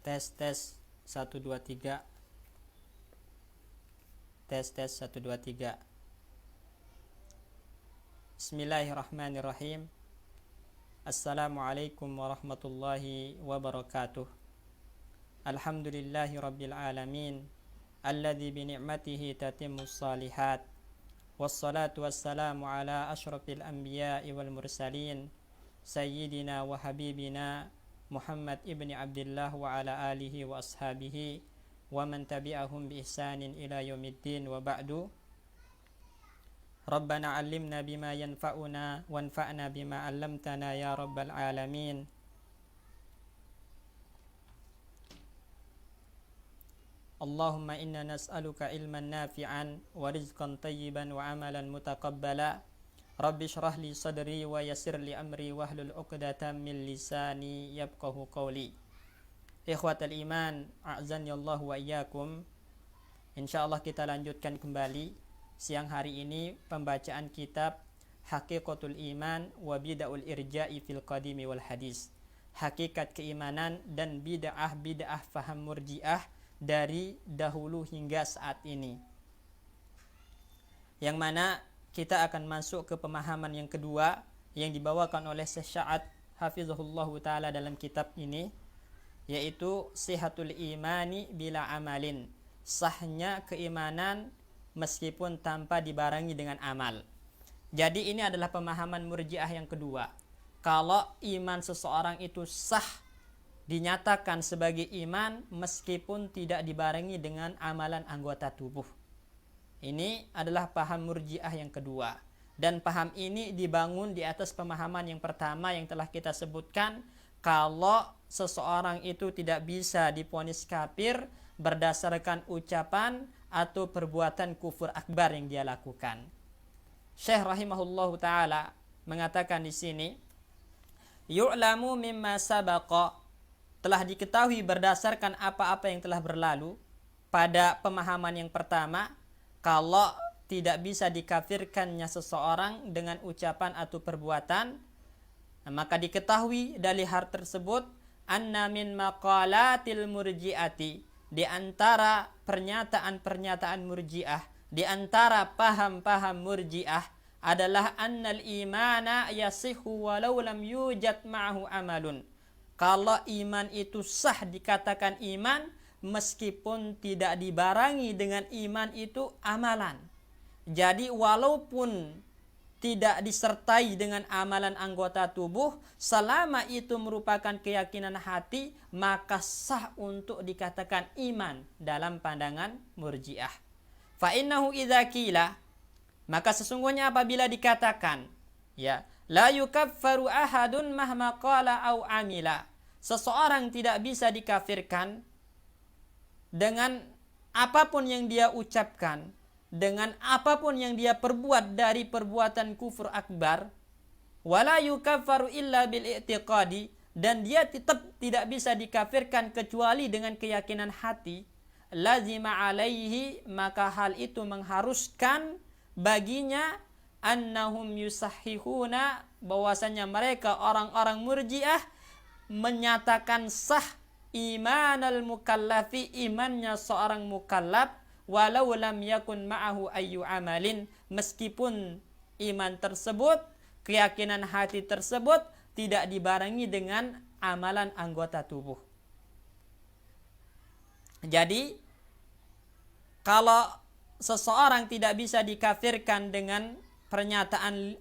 Tes tes 1 2 3. Tes tes 1 2 3. Bismillahirrahmanirrahim. Assalamualaikum warahmatullahi wabarakatuh. Alhamdulillahi rabbil alamin, alladzi bi ni'matihi tatimmus shalihat. Wassalatu wassalamu ala asyrafil anbiya'i wal mursalin, sayyidina wa habibina Muhammad ibni Abdullah wa ala alihi wa ashabihi wa man tabi'ahum bi ihsanin ila yaumiddin wa ba'du. Rabbana 'allimna bima yanfa'una wanfa'na bima 'allamtana ya rabbal alamin. Allahumma inna nas'aluka ilman nafi'an wa rizqan tayyiban wa amalan mutaqabbala. Rabbi shrah li sadri wa yassir li amri wahlul 'uqdatam min lisani yafqahu qawli. Ikhwatal iman, a'zani Allah wa iyyakum. Insyaallah kita lanjutkan kembali siang hari ini pembacaan kitab Haqiqatul Iman wa Bid'aul Irja'i fil Qadimi wal Hadis. Hakikat keimanan dan bid'ah faham murji'ah dari dahulu hingga saat ini. Yang mana kita akan masuk ke pemahaman yang kedua yang dibawakan oleh Syekh Sa'ad hafizahullahu taala dalam kitab ini, yaitu sihatul imani bila amalin, sahnya keimanan meskipun tanpa dibarengi dengan amal. Jadi ini adalah pemahaman murji'ah yang kedua. Kalau iman seseorang itu sah, dinyatakan sebagai iman meskipun tidak dibarengi dengan amalan anggota tubuh. Ini adalah paham murji'ah yang kedua. Dan paham ini dibangun di atas pemahaman yang pertama yang telah kita sebutkan, kalau seseorang itu tidak bisa divonis kafir berdasarkan ucapan atau perbuatan kufur akbar yang dia lakukan. Syekh rahimahullahu taala mengatakan di sini, yu'lamu mimma sabaqa, telah diketahui berdasarkan apa-apa yang telah berlalu pada pemahaman yang pertama, kalau tidak bisa dikafirkannya seseorang dengan ucapan atau perbuatan, maka diketahui dari hal tersebut anna min maqalatil murji'ati, di antara pernyataan-pernyataan murji'ah, di antara paham-paham murji'ah adalah annal imana yasihu walau lam yujad ma'ahu amalun. Kalau iman itu sah dikatakan iman meskipun tidak dibarengi dengan iman itu amalan. Jadi walaupun tidak disertai dengan amalan anggota tubuh, selama itu merupakan keyakinan hati, maka sah untuk dikatakan iman dalam pandangan murji'ah. Fa innahu idza qila, maka sesungguhnya apabila dikatakan, ya, la yukaffaru ahadun mahma qala au amila, seseorang tidak bisa dikafirkan dengan apapun yang dia ucapkan, dengan apapun yang dia perbuat dari perbuatan kufur akbar, wala yukaffaru illa bil i'tiqadi, dan dia tetap tidak bisa dikafirkan kecuali dengan keyakinan hati, lazima alaihi, maka hal itu mengharuskan baginya annahum yusahhihuna, bahwasanya mereka orang-orang murji'ah menyatakan sah imanal mukallafi, imannya seorang mukallaf, walau lam yakun ma'ahu ayyu amalin, meskipun iman tersebut, keyakinan hati tersebut tidak dibarengi dengan amalan anggota tubuh. Jadi kalau seseorang tidak bisa dikafirkan dengan pernyataan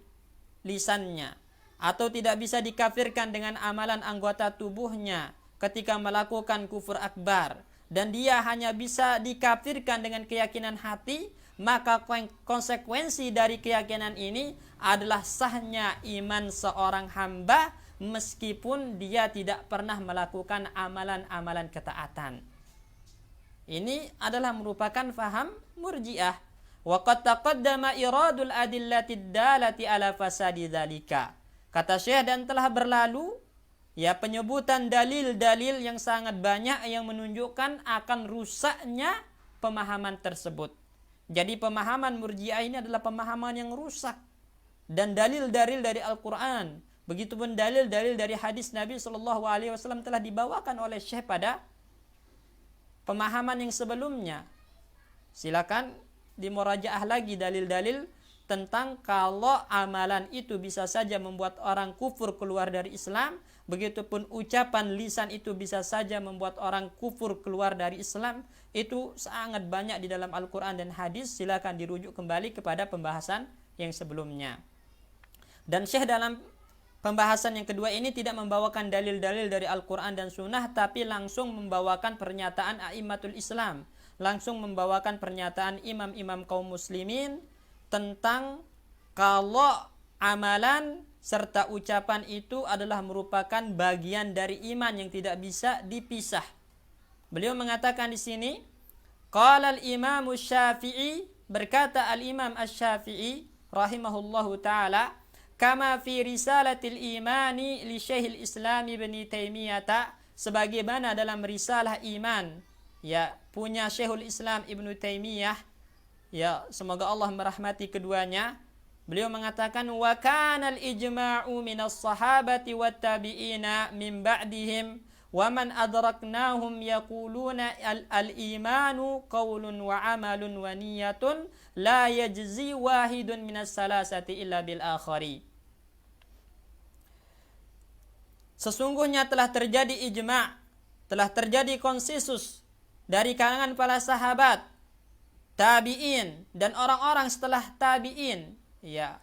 lisannya, atau tidak bisa dikafirkan dengan amalan anggota tubuhnya ketika melakukan kufur akbar, dan dia hanya bisa dikafirkan dengan keyakinan hati, maka konsekuensi dari keyakinan ini adalah sahnya iman seorang hamba meskipun dia tidak pernah melakukan amalan-amalan ketaatan. Ini adalah merupakan faham murji'ah. Wa qad taqaddama iradul adillatid dalati ala fasadi dzalika. Kata Syekh, dan telah berlalu ya penyebutan dalil-dalil yang sangat banyak yang menunjukkan akan rusaknya pemahaman tersebut. Jadi pemahaman murji'ah ini adalah pemahaman yang rusak. Dan dalil-dalil dari Al-Quran, begitupun dalil-dalil dari hadis Nabi SAW telah dibawakan oleh Syekh pada pemahaman yang sebelumnya. Silakan dimurajaah lagi dalil-dalil tentang kalau amalan itu bisa saja membuat orang kufur keluar dari Islam, begitupun ucapan lisan itu bisa saja membuat orang kufur keluar dari Islam. Itu sangat banyak di dalam Al-Quran dan hadis. Silakan dirujuk kembali kepada pembahasan yang sebelumnya. Dan Syekh dalam pembahasan yang kedua ini tidak membawakan dalil-dalil dari Al-Quran dan Sunnah, tapi langsung membawakan pernyataan a'immatul Islam, langsung membawakan pernyataan imam-imam kaum muslimin tentang kalau amalan serta ucapan itu adalah merupakan bagian dari iman yang tidak bisa dipisah. Beliau mengatakan di sini, qala al-Imam Asy-Syafi'i, berkata al-Imam Asy-Syafi'i rahimahullahu taala, kama fi risalatil imani li Syekhil Islam Ibnu Taimiyah, sebagaimana dalam risalah iman ya punya Syekhul Islam Ibnu Taimiyah, ya semoga Allah merahmati keduanya. Beliau mengatakan wa kana al-ijma'u minas sahabati wat tabi'ina min ba'dihim wa man adraknahum yaquluna al-imanu qaulun wa amalun wa niyatun la yajzi wahidun minas salasati illa bil akhari. Sesungguhnya telah terjadi ijma', telah terjadi konsensus dari kalangan para sahabat, tabi'in dan orang-orang setelah tabi'in, ya.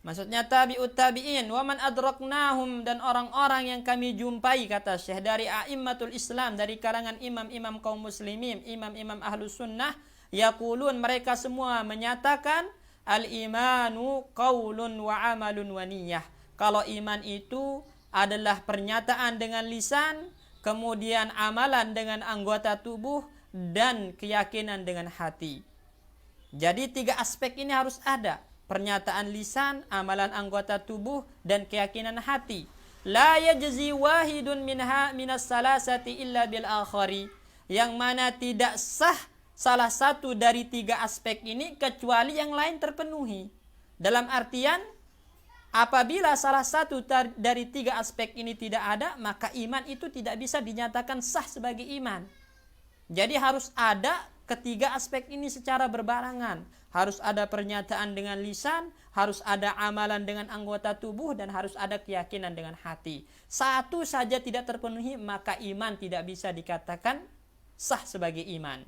Maksudnya tabi'ut tabi'in, wa man adraknahum, dan orang-orang yang kami jumpai, kata Syekh, dari a'immatul Islam, dari kalangan imam-imam kaum muslimin, imam-imam ahlus sunnah, yaqulun, mereka semua menyatakan al-imanu qaulun wa amalun wa niyah. Kalau iman itu adalah pernyataan dengan lisan, kemudian amalan dengan anggota tubuh, dan keyakinan dengan hati. Jadi 3 aspek ini harus ada. Pernyataan lisan, amalan anggota tubuh, dan keyakinan hati. La yajzi wahidun minha minas salasati illa bil akhari. Yang mana tidak sah salah satu dari 3 aspek ini kecuali yang lain terpenuhi. Dalam artian, apabila salah satu dari 3 aspek ini tidak ada, maka iman itu tidak bisa dinyatakan sah sebagai iman. Jadi harus ada ketiga aspek ini secara berbarengan. Harus ada pernyataan dengan lisan, harus ada amalan dengan anggota tubuh, dan harus ada keyakinan dengan hati. Satu saja tidak terpenuhi, maka iman tidak bisa dikatakan sah sebagai iman.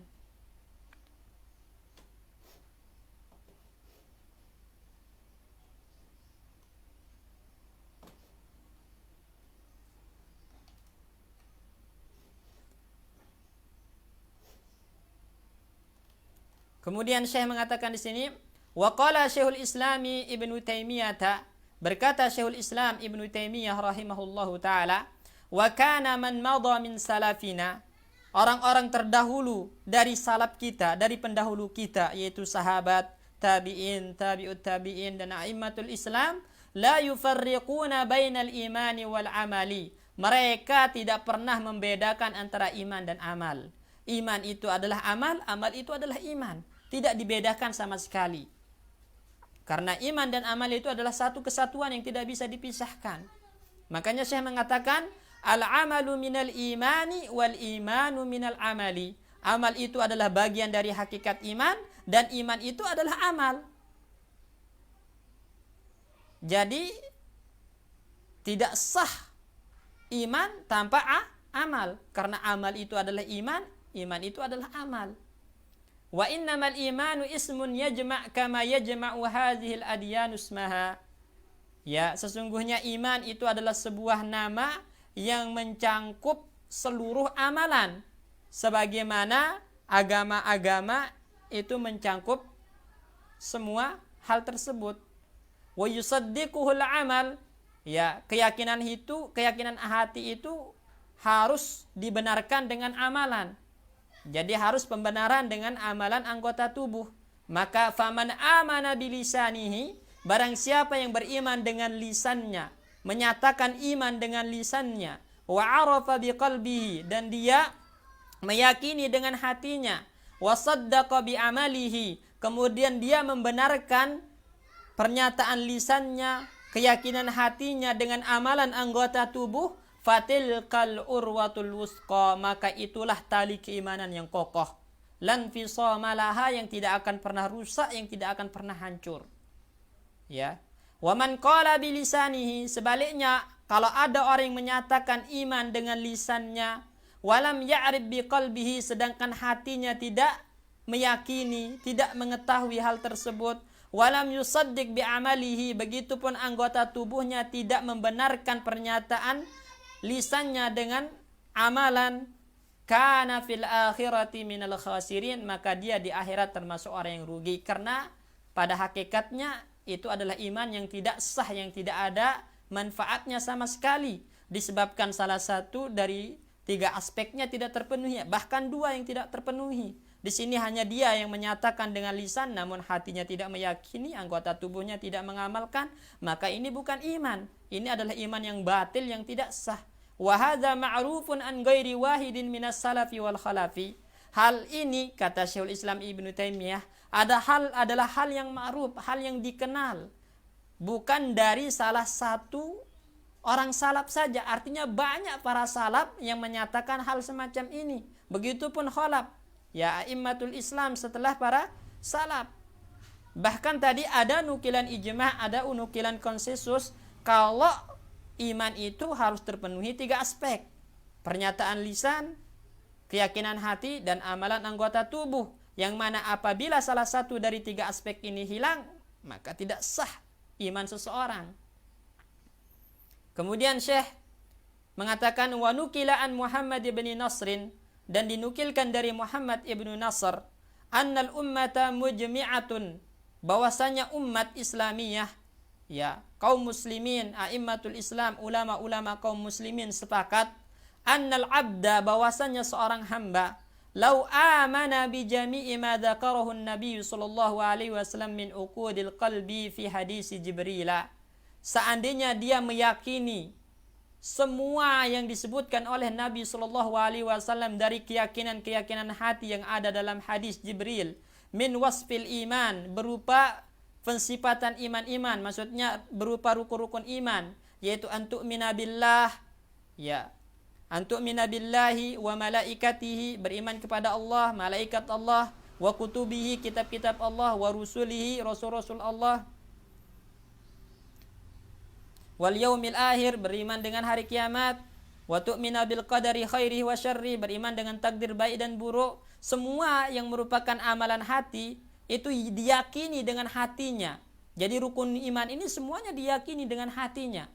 Kemudian Syekh mengatakan di sini, wa qala Syekhul Islami Ibnu Taimiyah, berkata Syekhul Islam Ibnu Taimiyah rahimahullahu taala, wa kana man madha min salafina, orang-orang terdahulu dari salaf kita, dari pendahulu kita, yaitu sahabat, tabi'in, tabi'ut tabi'in, dan a'immatul Islam, la yufarriquna bainal imani wal amali. Mereka tidak pernah membedakan antara iman dan amal. Iman itu adalah amal, amal itu adalah iman. Tidak dibedakan sama sekali. Karena iman dan amal itu adalah satu kesatuan yang tidak bisa dipisahkan. Makanya Syekh mengatakan, al-amalu minal imani wal imanu minal amali. Amal itu adalah bagian dari hakikat iman, dan iman itu adalah amal. Jadi, tidak sah iman tanpa amal. Karena amal itu adalah iman, iman itu adalah amal. Wa innamal imanu ismun yajma' kama yajma'u hadhil adyanu ismaha. Ya, sesungguhnya iman itu adalah sebuah nama yang mencangkup seluruh amalan. Sebagaimana agama-agama itu mencangkup semua hal tersebut. Wa yusaddiquhul amal. Ya, keyakinan hati itu harus dibenarkan dengan amalan. Jadi harus pembenaran dengan amalan anggota tubuh. Maka faman amana bilisanihi, barang siapa yang beriman dengan lisannya, menyatakan iman dengan lisannya, wa arafa biqalbihi, dan dia meyakini dengan hatinya, wa saddaqa bi amalihi, kemudian dia membenarkan pernyataan lisannya, keyakinan hatinya dengan amalan anggota tubuh, fatilkal urwatul wusqa, maka itulah tali keimanan yang kokoh, lan fisama laha, yang tidak akan pernah rusak, yang tidak akan pernah hancur. Ya. Wa man qala bilisanihi, sebaliknya kalau ada orang yang menyatakan iman dengan lisannya, walam ya'rif biqalbihi, sedangkan hatinya tidak meyakini, tidak mengetahui hal tersebut, walam yusaddiq bi'amalihi, begitupun anggota tubuhnya tidak membenarkan pernyataan lisannya dengan amalan, kana fil akhirati minal khasirin, maka dia di akhirat termasuk orang yang rugi. Karena pada hakikatnya itu adalah iman yang tidak sah, yang tidak ada manfaatnya sama sekali, disebabkan salah satu dari 3 aspeknya tidak terpenuhi, bahkan 2 yang tidak terpenuhi. Di sini hanya dia yang menyatakan dengan lisan, namun hatinya tidak meyakini, anggota tubuhnya tidak mengamalkan, maka ini bukan iman. Ini adalah iman yang batil, yang tidak sah. Wa hadza ma'rufun an ghairi wahidin minas salafi wal khalafi. Hal ini, kata Syekhul Islam Ibnu Taimiyah, adalah hal yang ma'ruf, hal yang dikenal, bukan dari salah satu orang salaf saja. Artinya banyak para salaf yang menyatakan hal semacam ini. Begitupun khalaf, ya, a'immatul Islam setelah para salaf. Bahkan tadi ada nukilan ijma', ada nukilan konsensus kalau iman itu harus terpenuhi 3 aspek: pernyataan lisan, keyakinan hati, dan amalan anggota tubuh. Yang mana apabila salah satu dari 3 aspek ini hilang, maka tidak sah iman seseorang. Kemudian Syekh mengatakan, wa nukila an Muhammad ibn Nasrin, dan dinukilkan dari Muhammad ibn Nasr, annal ummata mujmi'atun, bahwasanya umat Islamiyah, ya, kaum muslimin, a'immatul Islam, ulama-ulama kaum muslimin sepakat, annal abda, bahwasanya seorang hamba, lau amana bi jami'i ma dzakarahu an-nabiy sallallahu alaihi wasallam min uqudil qalbi fi hadis Jibril, seandainya dia meyakini semua yang disebutkan oleh Nabi sallallahu alaihi wasallam dari keyakinan-keyakinan hati yang ada dalam hadis Jibril, min wasfil iman, berupa pensifatan iman-iman, maksudnya berupa rukun-rukun iman, yaitu antu'mina billah, ya, antu'mina billahi wa malaikatihi, beriman kepada Allah, malaikat Allah, wa kutubihi, kitab-kitab Allah, wa rusulihi, rasul-rasul Allah, wal yaumil akhir, beriman dengan hari kiamat, wa tu'mina bil qadari khairihi wa syarri, beriman dengan takdir baik dan buruk. Semua yang merupakan amalan hati itu diyakini dengan hatinya. Jadi rukun iman ini semuanya diyakini dengan hatinya.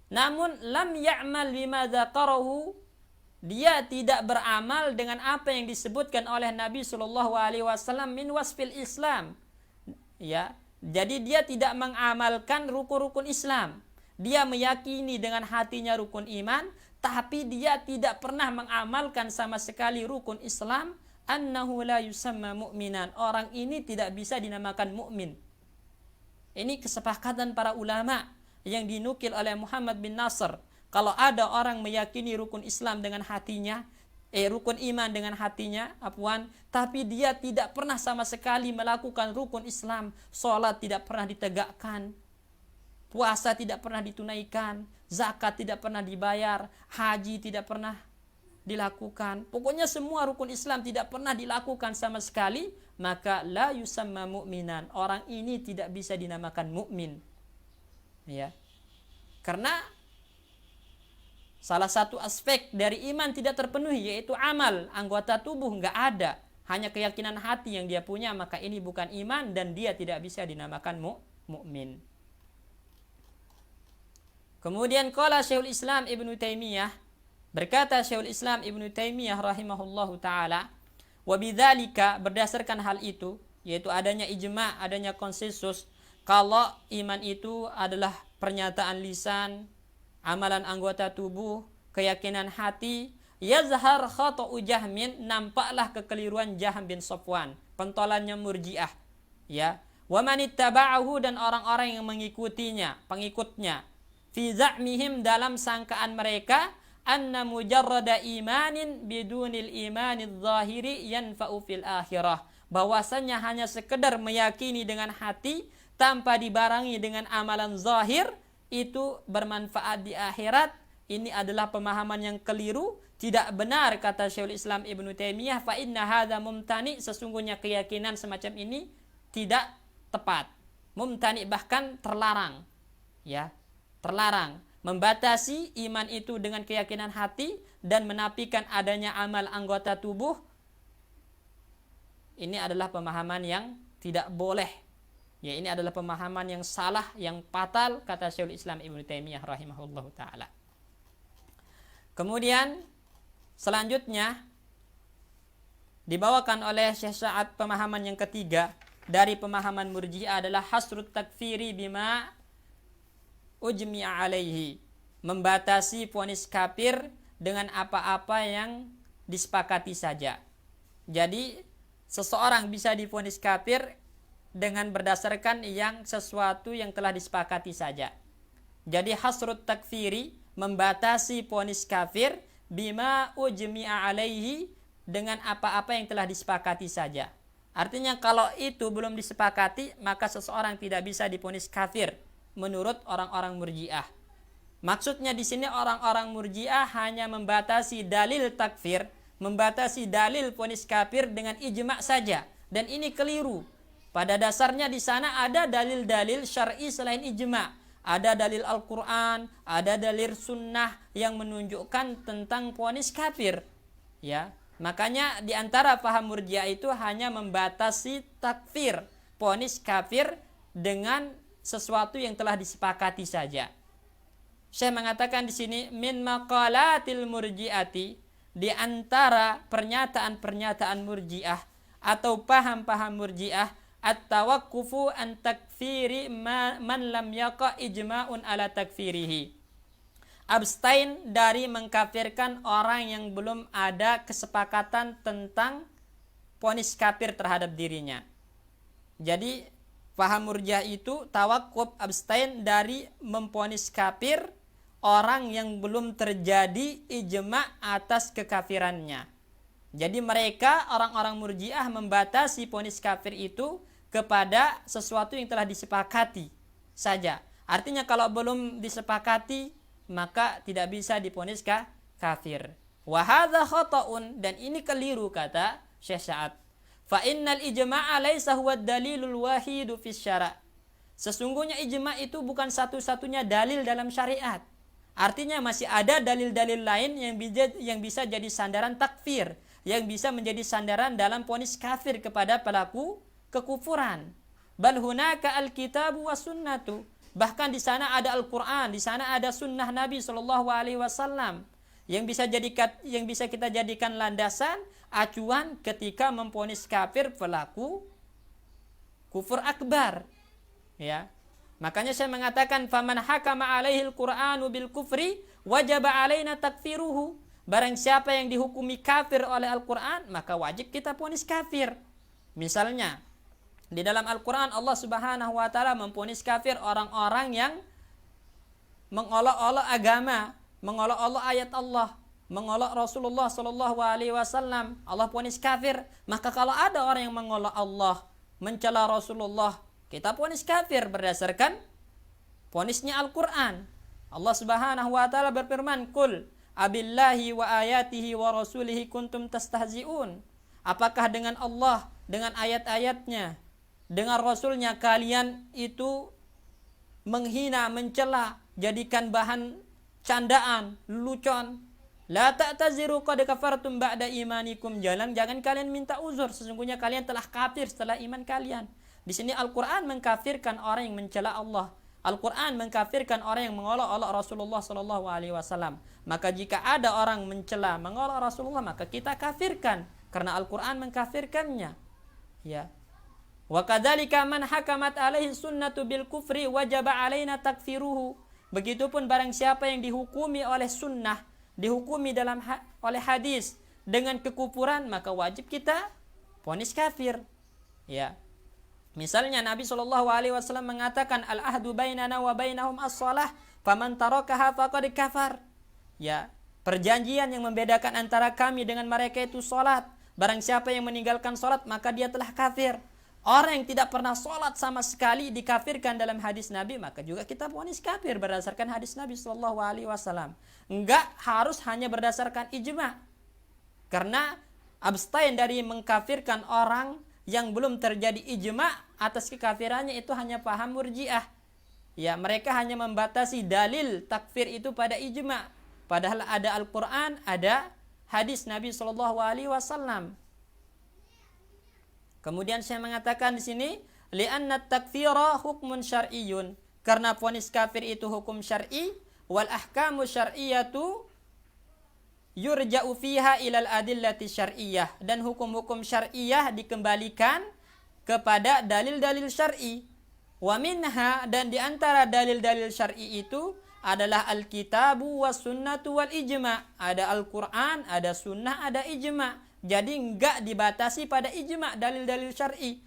Namun lam ya'mal bima dzakarahu, dia tidak beramal dengan apa yang disebutkan oleh Nabi sallallahu alaihi wasallam min wasfil Islam. Ya, jadi dia tidak mengamalkan rukun-rukun Islam. Dia meyakini dengan hatinya rukun iman, tapi dia tidak pernah mengamalkan sama sekali rukun Islam. Annahu la yusamma mu'minan, orang ini tidak bisa dinamakan mukmin. Ini kesepakatan para ulama yang dinukil oleh Muhammad bin Nasr. Kalau ada orang meyakini rukun Islam dengan hatinya, rukun iman dengan hatinya, tapi dia tidak pernah sama sekali melakukan rukun Islam, sholat tidak pernah ditegakkan, puasa tidak pernah ditunaikan, zakat tidak pernah dibayar, haji tidak pernah dilakukan, pokoknya semua rukun Islam tidak pernah dilakukan sama sekali, maka la yusamma mu'minan, orang ini tidak bisa dinamakan mukmin. Ya. Karena salah satu aspek dari iman tidak terpenuhi, yaitu amal anggota tubuh enggak ada, hanya keyakinan hati yang dia punya, maka ini bukan iman dan dia tidak bisa dinamakan mukmin. Kemudian qala Syekhul Islam Ibnu Taimiyah, berkata Syekhul Islam Ibnu Taimiyah rahimahullahu taala, wa bidzalika, berdasarkan hal itu, yaitu adanya ijma', adanya konsensus kalau iman itu adalah pernyataan lisan, amalan anggota tubuh, keyakinan hati, yazhar khata'u Jahmin, nampaklah kekeliruan Jahm bin Safwan, pentolannya Murji'ah, ya, wa man ittaba'ahu, dan orang-orang yang mengikutinya, pengikutnya, fi za'mihim, dalam sangkaan mereka, anna mujarrada imanin bidunil imanidz zahiri yanfa'u fil akhirah, bahwasanya hanya sekedar meyakini dengan hati tanpa dibarengi dengan amalan zahir itu bermanfaat di akhirat, ini adalah pemahaman yang keliru, tidak benar, kata Syekhul Islam Ibnu Taimiyah, fa inna hadza mumtani, sesungguhnya keyakinan semacam ini tidak tepat. Mumtani bahkan terlarang. Ya, terlarang. Membatasi iman itu dengan keyakinan hati dan menafikan adanya amal anggota tubuh, ini adalah pemahaman yang tidak boleh. Ya, ini adalah pemahaman yang salah, yang fatal, kata Syekhul Islam Ibnu Taimiyah rahimahullahu taala. Kemudian selanjutnya dibawakan oleh Syekh Sa'ad pemahaman yang ketiga dari pemahaman Murji'ah adalah hasrut takfiri bima ujmi'a alaihi, membatasi vonis kafir dengan apa-apa yang disepakati saja. Jadi seseorang bisa divonis kafir dengan berdasarkan yang sesuatu yang telah disepakati saja. Jadi hasrut takfiri, membatasi vonis kafir, bima ujmi'a alaihi, dengan apa-apa yang telah disepakati saja. Artinya kalau itu belum disepakati, maka seseorang tidak bisa divonis kafir menurut orang-orang Murji'ah. Maksudnya di sini orang-orang Murji'ah hanya membatasi dalil takfir, membatasi dalil vonis kafir dengan ijma' saja, dan ini keliru. Pada dasarnya di sana ada dalil-dalil syar'i selain ijma'. Ada dalil Al-Quran, ada dalil sunnah yang menunjukkan tentang vonis kafir. Ya, makanya di antara paham Murji'ah itu hanya membatasi takfir, vonis kafir dengan sesuatu yang telah disepakati saja. Syekh mengatakan di sini min maqalatil murji'ati, di antara pernyataan-pernyataan Murji'ah atau paham-paham Murji'ah, at-tawakkufu an takfiri man lam yaqa ijma'un ala takfirihi, abstain dari mengkafirkan orang yang belum ada kesepakatan tentang vonis kafir terhadap dirinya. Jadi paham Murji'ah itu tawakkuf, abstain dari memvonis kafir orang yang belum terjadi ijma' atas kekafirannya. Jadi mereka orang-orang Murji'ah membatasi vonis kafir itu kepada sesuatu yang telah disepakati saja. Artinya kalau belum disepakati maka tidak bisa divonis kafir. Wa hadza khata'un, dan ini keliru, kata Syekh Sa'ad. Fa innal ijma'a laisa huwa dalilul wahidu fis syara'. Sesungguhnya ijma' itu bukan satu-satunya dalil dalam syariat. Artinya masih ada dalil-dalil lain yang bisa jadi sandaran takfir, yang bisa menjadi sandaran dalam vonis kafir kepada pelaku kekufuran. Bal hunaka alkitabu was sunnatu. Bahkan di sana ada Al-Qur'an, di sana ada sunnah Nabi sallallahu alaihi wasallam yang bisa kita jadikan landasan acuan ketika memvonis kafir pelaku kufur akbar. Ya. Makanya saya mengatakan faman hakama alaihil Qur'anu bil kufri wajaba alaina takfiruhu. Barang siapa yang dihukumi kafir oleh Al-Qur'an, maka wajib kita vonis kafir. Misalnya di dalam Al-Quran Allah Subhanahu wa ta'ala memvonis kafir orang-orang yang mengolok-olok agama, mengolok-olok ayat Allah, mengolok Rasulullah sallallahu alaihi wasallam. Allah vonis kafir. Maka kalau ada orang yang mengolok Allah, mencela Rasulullah, kita vonis kafir berdasarkan vonisnya Al-Quran. Allah Subhanahu wa ta'ala berfirman, "Qul abillahi wa ayatihi wa rasulihi kuntum tastahzi'un." Apakah dengan Allah, dengan ayat-ayatnya, dengan Rasulnya kalian itu menghina, mencela, jadikan bahan candaan, lelucon? La ta'taziru qad kafartum ba'da imanikum. Jangan kalian minta uzur, sesungguhnya kalian telah kafir setelah iman kalian. Di sini Al-Qur'an mengkafirkan orang yang mencela Allah. Al-Qur'an mengkafirkan orang yang mengolok-olok Rasulullah sallallahu alaihi wasallam. Maka jika ada orang mencela, mengolok Rasulullah, maka kita kafirkan karena Al-Qur'an mengkafirkannya. Ya. Wa kadzalika man hakamat alaihi sunnatu bil kufri wajaba alaina takfiruhu. Begitupun barang siapa yang dihukumi oleh sunnah, dihukumi oleh hadis dengan kekufuran, maka wajib kita vonis kafir. Ya. Misalnya Nabi sallallahu alaihi wasallam mengatakan al-ahdu bainana wa bainahum as-shalah faman tarakaha faqad kafar. Ya, perjanjian yang membedakan antara kami dengan mereka itu salat. Barang siapa yang meninggalkan salat maka dia telah kafir. Orang yang tidak pernah sholat sama sekali dikafirkan dalam hadis Nabi, maka juga kita vonis kafir berdasarkan hadis Nabi Shallallahu Alaihi Wasallam. Enggak harus hanya berdasarkan ijma, karena abstain dari mengkafirkan orang yang belum terjadi ijma atas kekafirannya itu hanya paham Murji'ah. Ya, mereka hanya membatasi dalil takfir itu pada ijma, padahal ada Al-Quran, ada hadis Nabi Shallallahu Alaihi Wasallam. Kemudian saya mengatakan di sini, li'anna takfira hukmun syar'iyyun, karena vonis kafir itu hukum syar'i, wal ahkamu syar'iyyatu yurja'u fiha ilal adillati syar'iyyah, dan hukum-hukum syar'iyyah dikembalikan kepada dalil-dalil syar'i. Wa minha, dan di antara dalil-dalil syar'i itu adalah al-kitabu was sunnatu wal ijma'. Ada Al-Quran, ada sunnah, ada ijma'. Jadi enggak dibatasi pada ijma' dalil-dalil syar'i,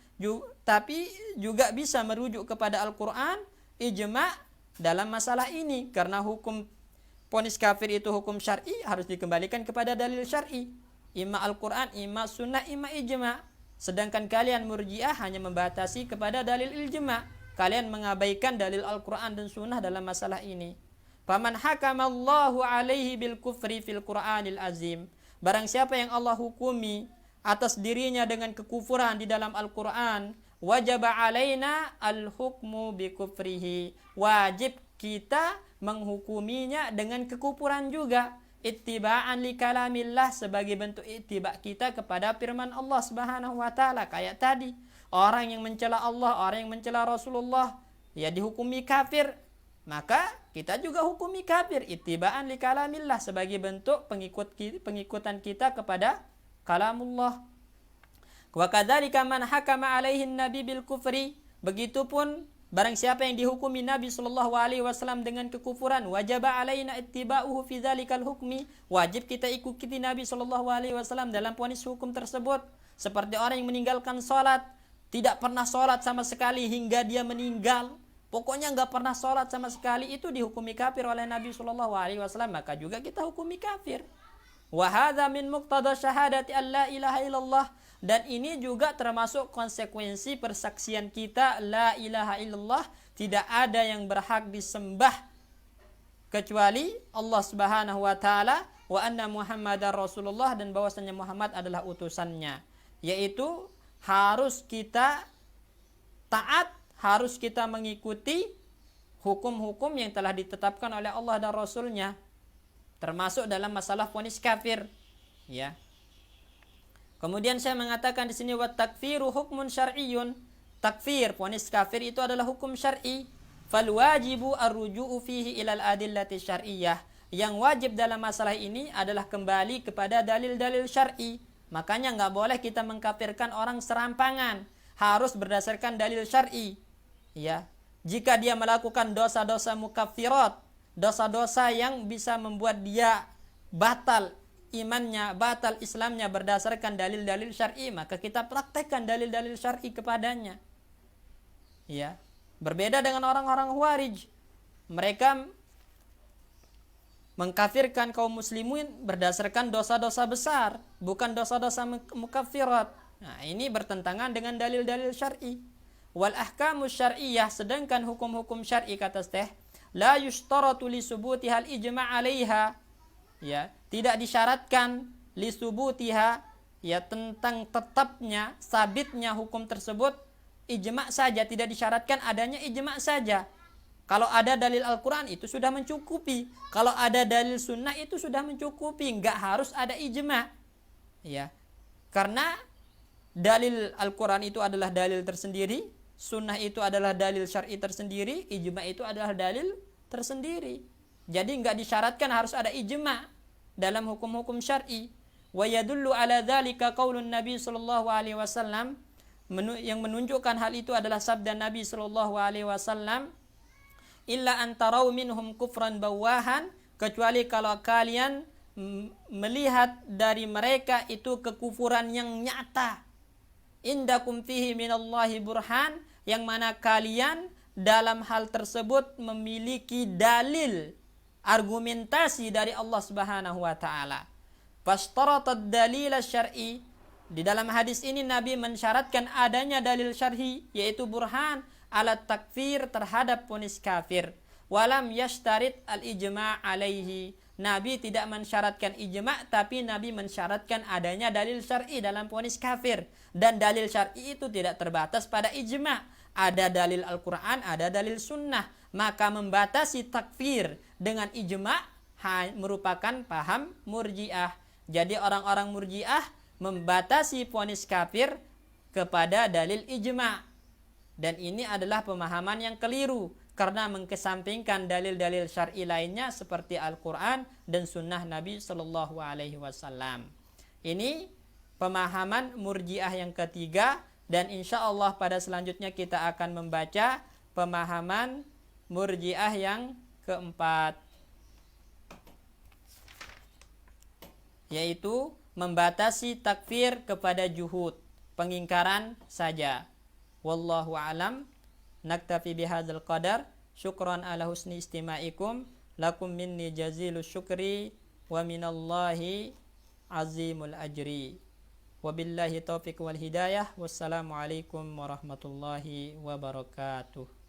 tapi juga bisa merujuk kepada Al-Quran, ijma' dalam masalah ini, karena hukum vonis kafir itu hukum syar'i harus dikembalikan kepada dalil syar'i, imma Al-Quran, imma sunnah, imma ijma'. Sedangkan kalian Murji'ah hanya membatasi kepada dalil ijma'. Kalian mengabaikan dalil Al-Quran dan sunnah dalam masalah ini. Faman hakamallahu alaihi bil kufri fil Qur'anil azim, barang siapa yang Allah hukumi atas dirinya dengan kekufuran di dalam Al-Quran, wajaba alaina al-hukmu bi kufrihi, wajib kita menghukuminya dengan kekufuran juga, ittiba'an li kalamillah, sebagai bentuk ittiba kita kepada firman Allah Subhanahu wa taala. Kayak tadi, orang yang mencela Allah, orang yang mencela Rasulullah, ya dihukumi kafir, maka kita juga hukumi kafir, ittiba'an li kalamillah, sebagai bentuk pengikutan kita kepada kalamullah. Wa kadzalika man hakama alaihi nabi bil kufri, begitupun barang siapa yang dihukumi Nabi sallallahu alaihi wasallam dengan kekufuran, wajaba alaina ittiba'uhu fi dzalikal hukmi, wajib kita ikuti Nabi sallallahu alaihi wasallam dalam vonis hukum tersebut. Seperti orang yang meninggalkan salat, tidak pernah salat sama sekali hingga dia meninggal, pokoknya enggak pernah salat sama sekali, itu dihukumi kafir oleh Nabi sallallahu alaihi wasallam, maka juga kita hukumi kafir. Wa hadza min muqtada syahadati alla ilaha illallah, dan ini juga termasuk konsekuensi persaksian kita la ilaha illallah, tidak ada yang berhak disembah kecuali Allah Subhanahu wa taala, wa anna Muhammadar Rasulullah, dan bahwasanya Muhammad adalah utusannya. Yaitu harus kita taat, harus kita mengikuti hukum-hukum yang telah ditetapkan oleh Allah dan Rasulnya, termasuk dalam masalah vonis kafir, ya. Kemudian saya mengatakan di sini, wa takfiru hukmun syar'iyyun, takfir vonis kafir itu adalah hukum syar'i, fal wajibu ar-ruju'u fihi ilal adillati syar'iyyah, yang wajib dalam masalah ini adalah kembali kepada dalil-dalil syar'i. Makanya enggak boleh kita mengkafirkan orang serampangan, harus berdasarkan dalil syar'i, ya. Jika dia melakukan dosa-dosa mukaffirat, dosa-dosa yang bisa membuat dia batal imannya, batal Islamnya berdasarkan dalil-dalil syar'i, maka kita praktekkan dalil-dalil syar'i kepadanya, ya. Berbeda dengan orang-orang Khawarij, mereka mengkafirkan kaum muslimin berdasarkan dosa-dosa besar, bukan dosa-dosa mukaffirat. Nah, ini bertentangan dengan dalil-dalil syar'i. Wal ahkamu syar'iyyah, sedangkan hukum-hukum syar'i kata Syekh, la yushtaratu li subutihal ijma' 'alaiha, ya, tidak disyaratkan li subutiha, ya, tentang tetapnya, sabitnya hukum tersebut, ijma' saja, tidak disyaratkan adanya ijma' saja. Kalau ada dalil Al-Quran itu sudah mencukupi, kalau ada dalil sunnah itu sudah mencukupi, enggak harus ada ijma', ya. Karena dalil Al-Quran itu adalah dalil tersendiri, sunnah itu adalah dalil syar'i tersendiri, ijma' itu adalah dalil tersendiri. Jadi enggak disyaratkan harus ada ijma' dalam hukum-hukum syar'i. Wa yadullu ala dzalika qaulun Nabi sallallahu alaihi wasallam, yang menunjukkan hal itu adalah sabda Nabi sallallahu alaihi wasallam, illa antarau minhum kufran bawahan, kecuali kalau kalian melihat dari mereka itu kekufuran yang nyata, indakum fihi minallahi burhan, yang mana kalian dalam hal tersebut memiliki dalil, argumentasi dari Allah Subhanahu wa taala. Fashtaratad dalil syar'i, Di dalam hadis ini Nabi mensyaratkan adanya dalil syar'i, yaitu burhan ala takfir terhadap vonis kafir. Walam yashtarit al-ijma' alaihi. Nabi tidak mensyaratkan ijma', tapi Nabi mensyaratkan adanya dalil syar'i dalam vonis kafir. Dan dalil syar'i itu tidak terbatas pada ijma'. Ada dalil Al-Quran, ada dalil sunnah. Maka membatasi takfir dengan ijma' merupakan paham murji'ah. Jadi orang-orang murji'ah membatasi vonis kafir kepada dalil ijma'. Dan ini adalah pemahaman yang keliru, karena mengkesampingkan dalil-dalil syar'i lainnya seperti Al-Quran dan sunnah Nabi Sallallahu Alaihi Wasallam. Ini pemahaman murji'ah yang ketiga, dan insya Allah pada selanjutnya kita akan membaca pemahaman murji'ah yang keempat, yaitu membatasi takfir kepada juhud, pengingkaran saja. Wallahu a'lam. Naktafi bihadzal qadar. Syukran ala husni istima'ikum. Lakum minni jazilus syukri wa minallahi azimul ajri. Wabillahi taufiq wal hidayah. Wassalamualaikum warahmatullahi wabarakatuh.